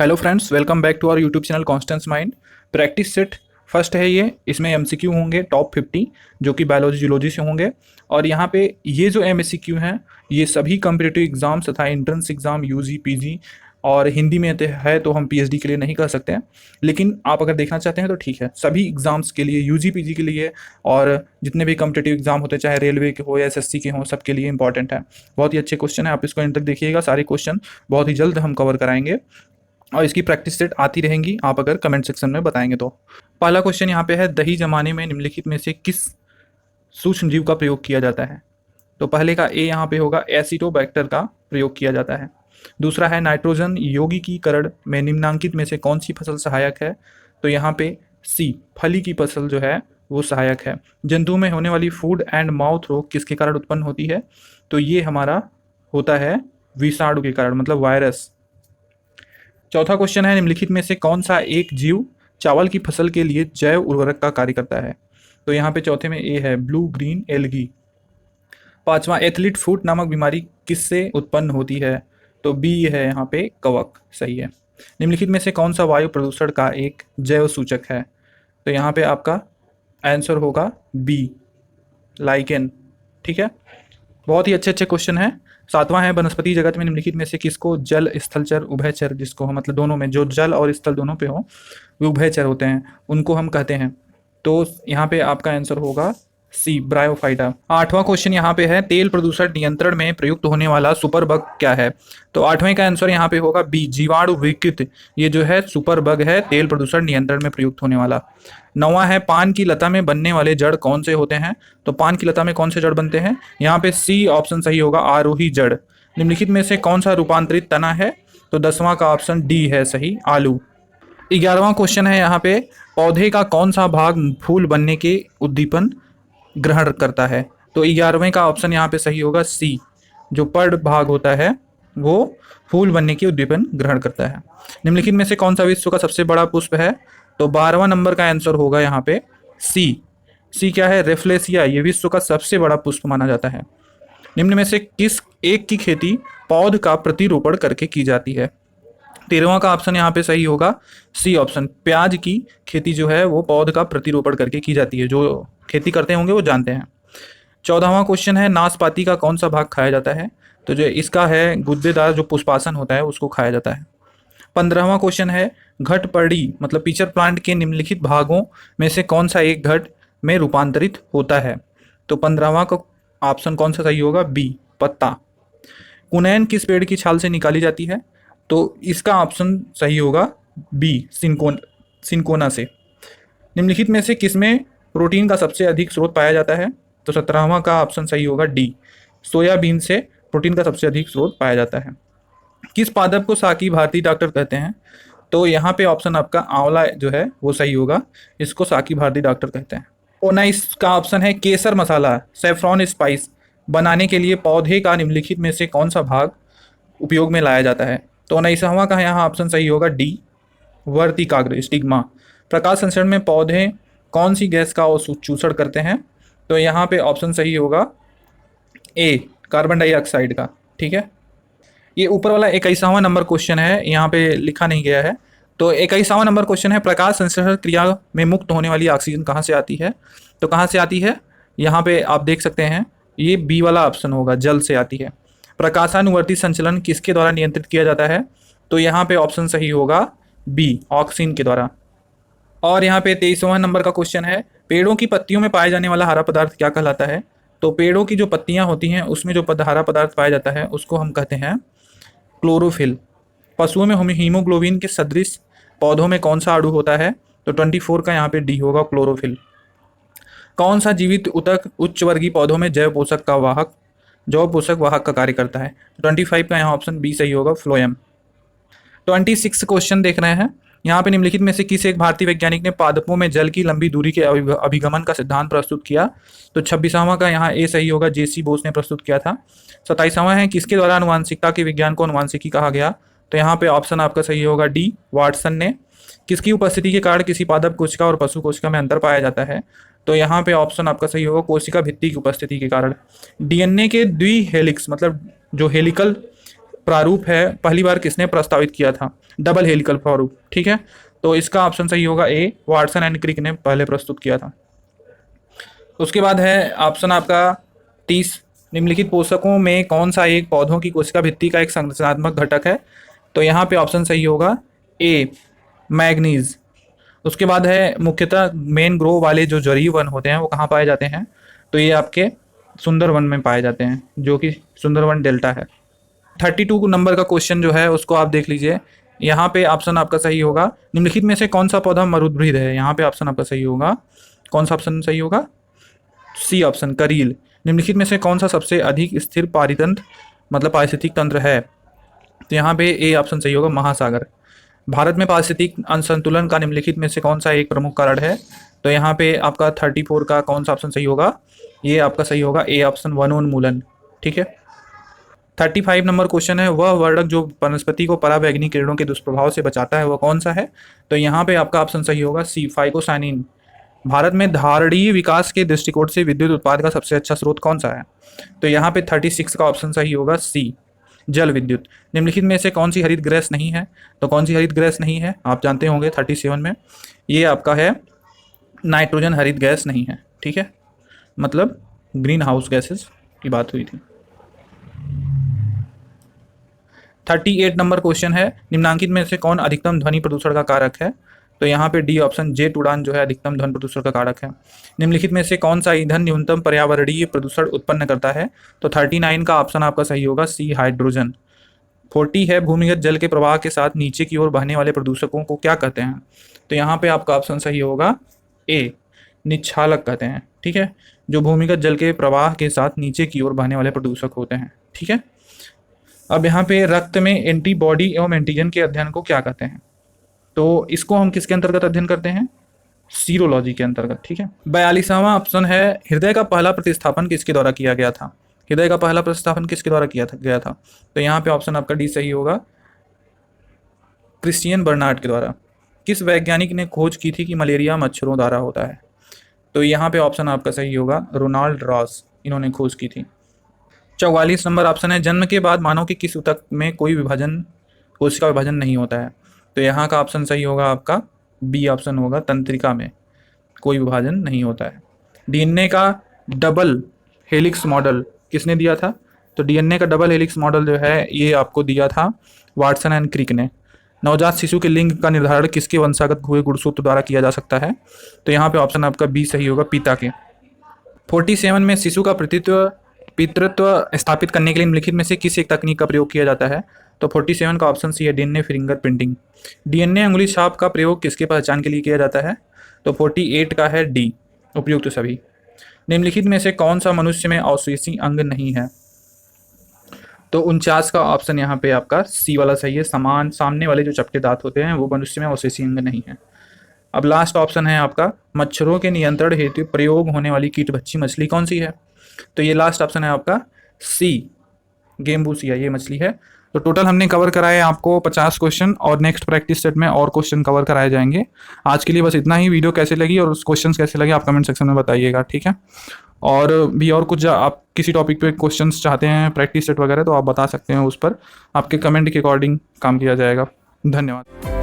Hello friends, welcome back to our YouTube channel constant mind. Practice set first है ये। इसमें MCQ होंगे top 50 जो कि बायोलॉजी जूलॉजी से होंगे। और यहाँ पे ये जो एमसीक्यू हैं ये सभी कम्पिटिटिव एग्जाम्स तथा एंट्रेंस एग्जाम यूजी पीजी और हिंदी में है तो हम पीएचडी के लिए नहीं कर सकते हैं, लेकिन आप अगर देखना चाहते हैं तो ठीक है। सभी एग्जाम्स के लिए यूजी पीजी के लिए और जितने भी कम्पिटिटिव एग्जाम होते हैं चाहे रेलवे के हो या एसएससी के हों सबके लिए इंपॉर्टेंट है। बहुत ही अच्छे क्वेश्चन है, आप इसको एंड तक देखिएगा। सारे क्वेश्चन बहुत ही जल्द हम कवर कराएंगे और इसकी प्रैक्टिस सेट आती रहेंगी, आप अगर कमेंट सेक्शन में बताएंगे तो। पहला क्वेश्चन यहाँ पे है, दही जमाने में निम्नलिखित में से किस सूक्ष्म जीव का प्रयोग किया जाता है? तो पहले का ए यहाँ पे होगा, एसिटोबैक्टर का प्रयोग किया जाता है। दूसरा है, नाइट्रोजन यौगिकीकरण में निम्नांकित में से कौन सी फसल सहायक है? तो यहाँ पे सी, फली की फसल जो है वो सहायक है। जंतु में होने वाली फूड एंड माउथ रोग किसके कारण उत्पन्न होती है? तो ये हमारा होता है विषाणु के कारण, मतलब वायरस। चौथा क्वेश्चन है, निम्नलिखित में से कौन सा एक जीव चावल की फसल के लिए जैव उर्वरक का कार्य करता है? तो यहाँ पे चौथे में ए है, ब्लू ग्रीन एल्गी। पांचवा, एथलीट फुट नामक बीमारी किससे उत्पन्न होती है? तो बी है यहाँ पे, कवक। सही है। निम्नलिखित में से कौन सा वायु प्रदूषण का एक जैव सूचक है? तो यहाँ पे आपका आंसर होगा बी, लाइकेन। ठीक है, बहुत ही अच्छे अच्छे क्वेश्चन है। सातवां है, वनस्पति जगत में निम्नलिखित में से किसको जल स्थलचर उभयचर, जिसको हम मतलब दोनों में जो जल और स्थल दोनों पे हो वे उभयचर होते हैं, उनको हम कहते हैं? तो यहाँ पे आपका आंसर होगा सी, ब्रायोफाइटा। आठवां क्वेश्चन यहाँ पे है, तेल प्रदूषण नियंत्रण में प्रयुक्त होने वाला सुपर बग क्या है? तो आठवें का आंसर यहाँ पे होगा बी, जीवाणु विकृत। ये जो है सुपर बग है तेल प्रदूषण नियंत्रण में प्रयुक्त होने वाला। नौवां है, पान की लता में बनने वाले जड़ कौन से होते हैं? तो पान की लता में कौन से जड़ बनते हैं? यहाँ पे सी ऑप्शन सही होगा, आरोही जड़। निम्नलिखित में से कौन सा रूपांतरित तना है? तो 10वां का ऑप्शन डी है सही, आलू। 11वां क्वेश्चन है यहाँ पे, पौधे का कौन सा भाग फूल बनने के उद्दीपन ग्रहण करता है? तो 11वें का ऑप्शन यहाँ पे सही होगा सी, जो पर्ण भाग होता है वो फूल बनने की उद्दीपन ग्रहण करता है। निम्नलिखित में से कौन सा विश्व का सबसे बड़ा पुष्प है? तो 12वां नंबर का आंसर होगा यहाँ पे सी। सी क्या है? रेफ्लेसिया। ये विश्व का सबसे बड़ा पुष्प माना जाता है। निम्न में से किस एक की खेती पौध का प्रतिरोपण करके की जाती है? 13वां का ऑप्शन यहाँ पे सही होगा सी ऑप्शन, प्याज की खेती जो है वो पौध का प्रतिरोपण करके की जाती है। जो खेती करते होंगे वो जानते हैं। 14वां क्वेश्चन है, नाशपाती का कौन सा भाग खाया जाता है? तो जो इसका है गुद्देदार जो पुष्पासन होता है उसको खाया जाता है। 15वां क्वेश्चन है, घटपर्णी मतलब पिचर प्लांट के निम्नलिखित भागों में से कौन सा एक घट में रूपांतरित होता है? तो 15वां का ऑप्शन कौन सा सही होगा? बी, पत्ता। कुनैन किस पेड़ की छाल से निकाली जाती है? तो इसका ऑप्शन सही होगा बी, सिंकोना से। निम्नलिखित में से किसमें प्रोटीन का सबसे अधिक स्रोत पाया जाता है? तो 17वां का ऑप्शन सही होगा डी, सोयाबीन से प्रोटीन का सबसे अधिक स्रोत पाया जाता है। किस पादप को साकी भारतीय डॉक्टर कहते हैं? तो यहाँ पे ऑप्शन आपका आंवला जो है वो सही होगा, इसको साकी भारतीय डॉक्टर कहते हैं। 19 का ऑप्शन है, केसर मसाला सैफ्रॉन स्पाइस बनाने के लिए पौधे का निम्नलिखित में से कौन सा भाग उपयोग में लाया जाता है? तो 19वां का यहाँ ऑप्शन सही होगा डी, वर्तिकाग्र, स्टिग्मा। प्रकाश संश्लेषण में पौधे कौन सी गैस का अवशोषण करते हैं? तो यहाँ पे ऑप्शन सही होगा ए, कार्बन डाइऑक्साइड का। ठीक है, ये ऊपर वाला 21वां नंबर क्वेश्चन है, यहाँ पे लिखा नहीं गया है। तो 21वां नंबर क्वेश्चन है, प्रकाश संश्लेषण क्रिया में मुक्त होने वाली ऑक्सीजन कहाँ से आती है? तो कहाँ से आती है? यहाँ पे आप देख सकते हैं, ये बी वाला ऑप्शन होगा, जल से आती है। प्रकाशानुवर्ती संचलन किसके द्वारा नियंत्रित किया जाता है? तो यहाँ पे ऑप्शन सही होगा बी, ऑक्सीन के द्वारा। और यहाँ पे 23वां नंबर का क्वेश्चन है, पेड़ों की पत्तियों में पाया जाने वाला हरा पदार्थ क्या कहलाता है? तो पेड़ों की जो पत्तियां होती हैं उसमें जो हरा पदार्थ पाया जाता है उसको हम कहते हैं क्लोरोफिल। पशुओं में हीमोग्लोबिन के सदृश पौधों में कौन सा अणु होता है? तो 24 का यहाँ पे डी होगा, क्लोरोफिल। कौन सा जीवित ऊतक उच्च वर्गीय पौधों में जैव पोषक वाहक का कार्य करता है? 25 का यहाँ ऑप्शन बी सही होगा, फ्लोएम। 26 क्वेश्चन देख रहे हैं, यहाँ पे निम्नलिखित में से किस एक भारतीय वैज्ञानिक ने पादपों में जल की लंबी दूरी के अभिगमन का सिद्धांत प्रस्तुत किया? तो 26वां का यहाँ ए सही होगा, जेसी बोस ने प्रस्तुत किया था। 27वां है, किसके द्वारा आनुवांशिकता के विज्ञान को आनुवांशिकी कहा गया? तो यहाँ पे ऑप्शन आपका सही होगा डी, वाटसन ने। किसकी उपस्थिति के कारण किसी पादप कोशिका और पशु कोशिका में अंतर पाया जाता है? तो यहाँ पे ऑप्शन आपका सही होगा, कोशिका भित्ति की उपस्थिति के कारण। डीएनए के द्विहेलिक्स मतलब जो हेलिकल प्रारूप है पहली बार किसने प्रस्तावित किया था? डबल हेलिकल प्रारूप, ठीक है। तो इसका ऑप्शन सही होगा ए, वाटसन एंड क्रिक ने पहले प्रस्तुत किया था। उसके बाद है ऑप्शन आपका 30, निम्नलिखित पोषकों में कौन सा एक पौधों की कोशिका भित्ति का एक संरचनात्मक घटक है? तो यहाँ पे ऑप्शन सही होगा ए, मैग्नीज। उसके बाद है मुख्यतः मेन ग्रो वाले जो जरीय वन होते हैं वो कहाँ पाए जाते हैं? तो ये आपके सुंदरवन में पाए जाते हैं, जो कि सुंदरवन डेल्टा है। 32 नंबर का क्वेश्चन जो है उसको आप देख लीजिए। यहाँ पे ऑप्शन आपका सही होगा, निम्नलिखित में से कौन सा पौधा मरुद्भिद है? यहाँ पे ऑप्शन आपका सही होगा, कौन सा ऑप्शन सही होगा? सी ऑप्शन, करील। निम्नलिखित में से कौन सा सबसे अधिक स्थिर पारितंत्र मतलब पारिस्थितिक तंत्र है? तो यहाँ पे ए ऑप्शन सही होगा, महासागर। भारत में पारिस्थितिक असंतुलन का निम्नलिखित में से कौन सा एक प्रमुख कारण है? तो यहाँ पे आपका 34 का कौन सा ऑप्शन सही होगा? ये आपका सही होगा ए ऑप्शन, वनोन्मूलन, ठीक है। 35 नंबर क्वेश्चन है, वह वर्णक जो वनस्पति को पराबैंगनी किरणों के दुष्प्रभाव से बचाता है वह कौन सा है? तो यहाँ पे आपका ऑप्शन सही होगा सी, फाइकोसाइनिन। भारत में धारणीय विकास के दृष्टिकोण से विद्युत उत्पाद का सबसे अच्छा स्रोत कौन सा है? तो यहाँ पे 36 का ऑप्शन सही होगा सी, जल विद्युत। निम्नलिखित में से कौन सी हरित गैस नहीं है? तो कौन सी हरित गैस नहीं है आप जानते होंगे 37 में, ये आपका है नाइट्रोजन हरित गैस नहीं है, ठीक है, मतलब ग्रीन हाउस गैसेस की बात हुई थी। 38 नंबर क्वेश्चन है, निम्नांकित में से कौन अधिकतम ध्वनि प्रदूषण का कारक है? तो यहाँ पे डी ऑप्शन, जेट उड़ान जो है अधिकतम ध्वनि प्रदूषण का कारक है। निम्नलिखित में से कौन सा ईंधन न्यूनतम पर्यावरणीय प्रदूषण उत्पन्न करता है? तो 39 का ऑप्शन आपका सही होगा सी, हाइड्रोजन। 40 है, भूमिगत जल के प्रवाह के साथ नीचे की ओर बहने वाले प्रदूषकों को क्या कहते हैं? तो यहाँ पे आपका ऑप्शन सही होगा ए, निच्छालक कहते हैं, ठीक है, जो भूमिगत जल के प्रवाह के साथ नीचे की ओर बहने वाले प्रदूषक होते हैं, ठीक है। अब यहाँ पे रक्त में एंटीबॉडी एवं एंटीजन के अध्ययन को क्या कहते हैं? तो इसको हम किसके अंतर्गत अध्ययन करते हैं? सीरोलॉजी के अंतर्गत, ठीक है। 42वां ऑप्शन है, हृदय का पहला प्रतिस्थापन किसके द्वारा किया गया था? हृदय का पहला प्रतिस्थापन किसके द्वारा गया था? तो यहाँ पे ऑप्शन आपका डी सही होगा, क्रिश्चियन बर्नार्ड के द्वारा। किस वैज्ञानिक ने खोज की थी कि मलेरिया मच्छरों द्वारा होता है? तो यहाँ पे ऑप्शन आपका सही होगा, रोनाल्ड रॉस, इन्होंने खोज की थी। 44 नंबर ऑप्शन है, जन्म के बाद मानव के किस ऊतक में कोई विभाजन, कोशिका विभाजन नहीं होता है? तो यहाँ का ऑप्शन सही होगा आपका बी ऑप्शन होगा, तंत्रिका में कोई विभाजन नहीं होता है। डीएनए का डबल हेलिक्स मॉडल किसने दिया था? तो डीएनए का डबल हेलिक्स मॉडल जो है ये आपको दिया था वाटसन एंड क्रिक ने। नवजात शिशु के लिंग का निर्धारण किसके वंशागत हुए गुणसूत्र द्वारा किया जा सकता है? तो यहाँ पे ऑप्शन आपका बी सही होगा, पिता के। 47 में शिशु का पितृत्व स्थापित करने के लिए निम्नलिखित में से किस एक तकनीक का प्रयोग किया जाता है? तो 47 का ऑप्शन सी है, डीएनए फिंगर प्रिंटिंग। डीएनए अंगुली छाप का प्रयोग किसके पहचान के लिए किया जाता है? तो 48 का है डी, उपयुक्त सभी। निम्नलिखित में से कौन सा मनुष्य में अवशेषी अंग नहीं है? तो 49 का ऑप्शन यहाँ पे आपका सी वाला सही है, समान सामने वाले जो चपटे दांत होते हैं वो मनुष्य में अवशेषी अंग नहीं है। अब लास्ट ऑप्शन है आपका, मच्छरों के नियंत्रण हेतु प्रयोग होने वाली कीटभक्षी मछली कौन सी है? तो ये लास्ट ऑप्शन है आपका सी, गेम्बूसिया, ये मछली है। तो टोटल हमने कवर कराए आपको 50 क्वेश्चन और नेक्स्ट प्रैक्टिस सेट में और क्वेश्चन कवर कराए जाएंगे। आज के लिए बस इतना ही। वीडियो कैसे लगी और क्वेश्चन कैसे लगे आप कमेंट सेक्शन में बताइएगा, ठीक है। और भी और कुछ आप किसी टॉपिक पे क्वेश्चंस चाहते हैं प्रैक्टिस सेट वगैरह तो आप बता सकते हैं, उस पर आपके कमेंट के अकॉर्डिंग काम किया जाएगा। धन्यवाद।